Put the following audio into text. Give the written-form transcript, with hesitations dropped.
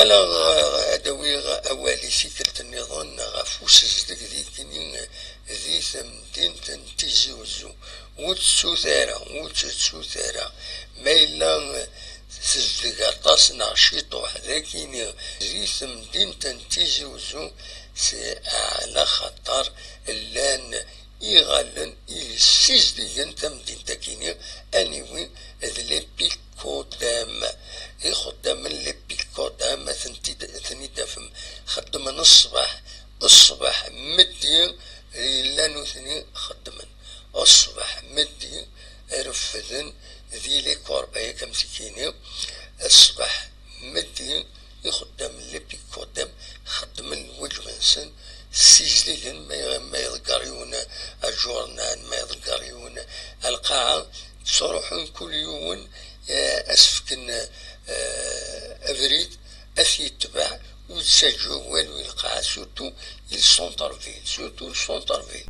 فوالا ادوي اوالي سيكلت النظام غفوس زدك ذيكني ذي ثمدين تنتيجي وزو وتسوثارة ما إلا سزدك طاس نعشيط وحذاكيني ذي ثمدين تنتيجي وزو سي على خطر اللان يغلن يسيز ديان تمدين تاكيني انيوي ذلي بيكو دام خدام اللي بيكو دام ثني دافم خدمن الصباح مدين لانو ثني خدمن الصباح مدين رفذن ذي لي كوربايا كمسكيني الصباح مدين يخدم اللي بيكو دام خدمن وجمنسن سيجلين ما يذكرون الجورنان ما يذكرون القاعة صروحون كل يوم أسفكن أفريد أثي تبع وتسجل والقاعة سورتو السونتر فيل